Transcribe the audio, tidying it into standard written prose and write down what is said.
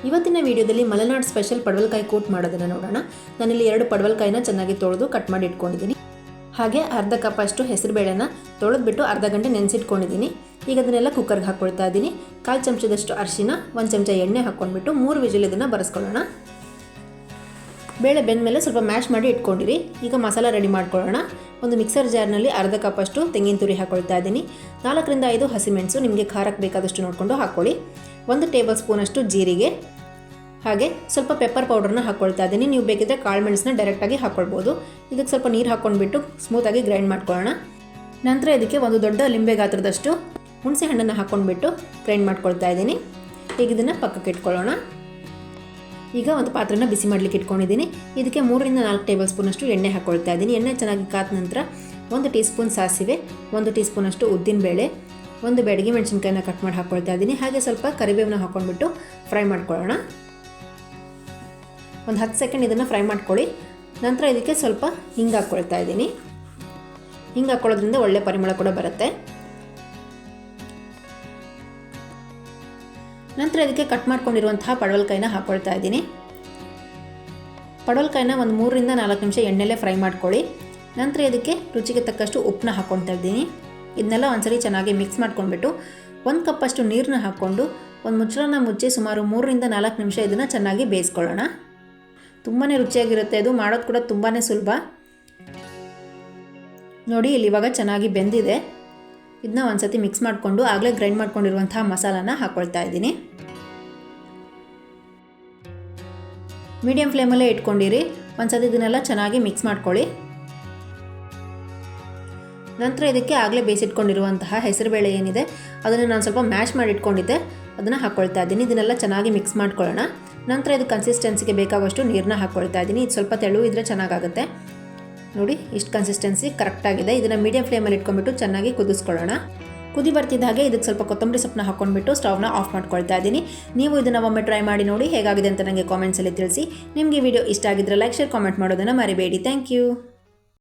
ಇವತ್ತಿನ ವಿಡಿಯೋದಲ್ಲಿ ಮಲೆನಾಡು ಸ್ಪೆಷಲ್ ಪಡವಲಕಾಯಿ ಕೂಟ್ ಮಾಡೋದನ್ನು ನೋಡೋಣ. ನಾನಿಲ್ಲಿ 2 ಪಡವಲಕಾಯಿನ ಚೆನ್ನಾಗಿ ತೊಳೆದು ಕಟ್ ಮಾಡಿ ಇಟ್ಕೊಂಡಿದ್ದೀನಿ. ಹಾಗೆ ಅರ್ಧ ಕಪ್ ಅಷ್ಟು ಹೆಸರುಬೇಳೆನ ತೊಳೆದ್ಬಿಟ್ಟು ಅರ್ಧ ಗಂಟೆ ನೆನೆಸಿಟ್ಕೊಂಡಿದ್ದೀನಿ. ಈಗ ಅದನ್ನೆಲ್ಲ ಕುಕ್ಕರ್ಗೆ ಹಾಕ್ಕೊಳ್ತಾ ಇದ್ದೀನಿ. 1/4 ಚಮಚದಷ್ಟು ಅರಿಶಿನ, 1 ಚಮಚ ಎಣ್ಣೆ ಹಾಕ್ಕೊಂಡ್ಬಿಟ್ಟು 3 ವಿಜಿಲ್ ಇದನ್ನು ಬರೆಸ್ಕೊಳ್ಳೋಣ. ಬೇಳೆ ಬೆಂದ ಮೇಲೆ ಸ್ವಲ್ಪ ಮ್ಯಾಶ್ ಮಾಡಿ ಇಟ್ಕೊಂಡಿರಿ. ಈಗ ಮಸಾಲ ರೆಡಿ ಮಾಡ್ಕೊಳ್ಳೋಣ. ಒಂದು ಮಿಕ್ಸರ್ ಜಾರ್ನಲ್ಲಿ ಅರ್ಧ ಕಪ್ ಅಷ್ಟು ತೆಂಗಿನ ತುರಿ ಹಾಕ್ಕೊಳ್ತಾ ಇದ್ದೀನಿ. 4 ರಿಂದ 5 ಹಸಿಮೆಣಸು, ನಿಮಗೆ ಖಾರಕ್ಕೆ ಬೇಕಾದಷ್ಟು ನೋಡಿಕೊಂಡು ಹಾಕ್ಕೊಳ್ಳಿ. 1 ಟೇಬಲ್ ಸ್ಪೂನ್ ಅಷ್ಟು ಜೀರಿಗೆ, ಹಾಗೆ ಸ್ವಲ್ಪ ಪೆಪ್ಪರ್ ಪೌಡರ್ನ ಹಾಕ್ಕೊಳ್ತಾ ಇದ್ದೀನಿ. ನೀವು ಬೇಕಿದ್ರೆ ಕಾಳು ಮೆಣಸನ್ನ ಡೈರೆಕ್ಟಾಗಿ ಹಾಕ್ಕೊಳ್ಬೋದು. ಇದಕ್ಕೆ ಸ್ವಲ್ಪ ನೀರು ಹಾಕ್ಕೊಂಡ್ಬಿಟ್ಟು ಸ್ಮೂತಾಗಿ ಗ್ರೈಂಡ್ ಮಾಡ್ಕೊಳ್ಳೋಣ. ನಂತರ ಇದಕ್ಕೆ ಒಂದು ದೊಡ್ಡ ಲಿಂಬೆ ಗಾತ್ರದಷ್ಟು ಹುಣಸೆ ಹಣ್ಣನ್ನು ಹಾಕ್ಕೊಂಡ್ಬಿಟ್ಟು ಗ್ರೈಂಡ್ ಮಾಡ್ಕೊಳ್ತಾ ಇದ್ದೀನಿ. ಈಗ ಇದನ್ನು ಪಕ್ಕಕ್ಕೆ ಇಟ್ಕೊಳ್ಳೋಣ. ಈಗ ಒಂದು ಪಾತ್ರೆನ ಬಿಸಿ ಮಾಡಲಿಕ್ಕೆ ಇಟ್ಕೊಂಡಿದ್ದೀನಿ. ಇದಕ್ಕೆ 3 ರಿಂದ 4 ಟೇಬಲ್ ಸ್ಪೂನ್ ಅಷ್ಟು ಎಣ್ಣೆ ಹಾಕ್ಕೊಳ್ತಾ ಇದ್ದೀನಿ. ಎಣ್ಣೆ ಚೆನ್ನಾಗಿ ಕಾದ ನಂತರ 1 ಟೀ ಸ್ಪೂನ್ ಸಾಸಿವೆ, 1 ಟೀ ಸ್ಪೂನ್ ಅಷ್ಟು ಉದ್ದಿನಬೇಳೆ, 1 ಬ್ಯಾಡಗಿ ಮೆಣಸಿನಕಾಯಿನ ಕಟ್ ಮಾಡಿ ಹಾಕ್ಕೊಳ್ತಾ ಇದ್ದೀನಿ. ಹಾಗೆ ಸ್ವಲ್ಪ ಕರಿಬೇವನ್ನ ಹಾಕ್ಕೊಂಡ್ಬಿಟ್ಟು ಫ್ರೈ ಮಾಡ್ಕೊಳ್ಳೋಣ. ಒಂದು 10 ಸೆಕೆಂಡ್ ಇದನ್ನು ಫ್ರೈ ಮಾಡ್ಕೊಳ್ಳಿ. ನಂತರ ಇದಕ್ಕೆ ಸ್ವಲ್ಪ ಹಿಂಗೆ ಹಾಕ್ಕೊಳ್ತಾ ಇದ್ದೀನಿ. ಹಿಂಗೆ ಹಾಕ್ಕೊಳ್ಳೋದ್ರಿಂದ ಒಳ್ಳೆ ಪರಿಮಳ ಕೂಡ ಬರುತ್ತೆ. ನಂತರ ಇದಕ್ಕೆ ಕಟ್ ಮಾಡ್ಕೊಂಡಿರುವಂತಹ ಪಡವಲಕಾಯಿನ ಹಾಕ್ಕೊಳ್ತಾ ಇದ್ದೀನಿ. ಪಡವಲಕಾಯಿನ ಒಂದು 3 ರಿಂದ 4 ನಿಮಿಷ ಎಣ್ಣೆಲ್ಲೇ ಫ್ರೈ ಮಾಡ್ಕೊಳ್ಳಿ. ನಂತರ ಇದಕ್ಕೆ ರುಚಿಗೆ ತಕ್ಕಷ್ಟು ಉಪ್ಪನ್ನ ಹಾಕ್ಕೊಳ್ತಾ ಇದ್ದೀನಿ. ಇದನ್ನೆಲ್ಲ ಒಂದ್ಸರಿ ಚೆನ್ನಾಗಿ ಮಿಕ್ಸ್ ಮಾಡ್ಕೊಂಡ್ಬಿಟ್ಟು 1 ಕಪ್ ಅಷ್ಟು ನೀರನ್ನ ಹಾಕ್ಕೊಂಡು ಒಂದು ಮುಚ್ಚಳನ ಮುಚ್ಚಿ ಸುಮಾರು 3 ರಿಂದ 4 ನಿಮಿಷ ಇದನ್ನು ಚೆನ್ನಾಗಿ ಬೇಯಿಸ್ಕೊಳ್ಳೋಣ. ತುಂಬಾ ರುಚಿಯಾಗಿರುತ್ತೆ. ಇದು ಮಾಡೋದು ಕೂಡ ತುಂಬಾ ಸುಲಭ. ನೋಡಿ, ಇಲ್ಲಿ ಇವಾಗ ಚೆನ್ನಾಗಿ ಬೆಂದಿದೆ. ಇದನ್ನ ಒಂದ್ಸತಿ ಮಿಕ್ಸ್ ಮಾಡಿಕೊಂಡು ಆಗಲೇ ಗ್ರೈಂಡ್ ಮಾಡ್ಕೊಂಡಿರುವಂತಹ ಮಸಾಲಾನ ಹಾಕ್ಕೊಳ್ತಾ ಇದ್ದೀನಿ. ಮೀಡಿಯಂ ಫ್ಲೇಮಲ್ಲೇ ಇಟ್ಕೊಂಡಿರಿ. ಒಂದ್ಸತಿ ಇದನ್ನೆಲ್ಲ ಚೆನ್ನಾಗಿ ಮಿಕ್ಸ್ ಮಾಡ್ಕೊಳ್ಳಿ. ನಂತರ ಇದಕ್ಕೆ ಆಗಲೇ ಬೇಯಿಸಿಟ್ಕೊಂಡಿರುವಂತಹ ಹೆಸರುಬೇಳೆ ಏನಿದೆ ಅದನ್ನು ನಾನು ಸ್ವಲ್ಪ ಮ್ಯಾಶ್ ಮಾಡಿ ಇಟ್ಕೊಂಡಿದ್ದೆ, ಅದನ್ನು ಹಾಕ್ಕೊಳ್ತಾ ಇದ್ದೀನಿ. ಇದನ್ನೆಲ್ಲ ಚೆನ್ನಾಗಿ ಮಿಕ್ಸ್ ಮಾಡ್ಕೊಳ್ಳೋಣ. ನಂತರ ಇದು ಕನ್ಸಿಸ್ಟೆನ್ಸಿಗೆ ಬೇಕಾಗುವಷ್ಟು ನೀರನ್ನ ಹಾಕ್ಕೊಳ್ತಾ ಇದ್ದೀನಿ. ಇದು ಸ್ವಲ್ಪ ತೆಳು ಇದ್ದರೆ ಚೆನ್ನಾಗಾಗುತ್ತೆ. ನೋಡಿ, ಇಷ್ಟು ಕನ್ಸಿಸ್ಟೆನ್ಸಿ ಕರೆಕ್ಟಾಗಿದೆ. ಇದನ್ನು ಮೀಡಿಯಂ ಫ್ಲೇಮಲ್ಲಿ ಇಟ್ಕೊಂಡ್ಬಿಟ್ಟು ಚೆನ್ನಾಗಿ ಕುದಿಸ್ಕೊಳ್ಳೋಣ. ಕುದಿ ಬರ್ತಿದ್ದ ಹಾಗೆ ಇದಕ್ಕೆ ಸ್ವಲ್ಪ ಕೊತ್ತಂಬರಿ ಸೊಪ್ಪನ್ನ ಹಾಕ್ಕೊಂಡ್ಬಿಟ್ಟು ಸ್ಟವ್ನ ಆಫ್ ಮಾಡ್ಕೊಳ್ತಾ ಇದ್ದೀನಿ. ನೀವು ಇದನ್ನು ಒಮ್ಮೆ ಟ್ರೈ ಮಾಡಿ ನೋಡಿ, ಹೇಗಾಗಿದೆ ಅಂತ ನನಗೆ ಕಾಮೆಂಟ್ಸಲ್ಲಿ ತಿಳಿಸಿ. ನಿಮಗೆ ವಿಡಿಯೋ ಇಷ್ಟ ಆಗಿದ್ರೆ ಲೈಕ್, ಶೇರ್, ಕಾಮೆಂಟ್ ಮಾಡೋದನ್ನು ಮರಿಬೇಡಿ. Thank you.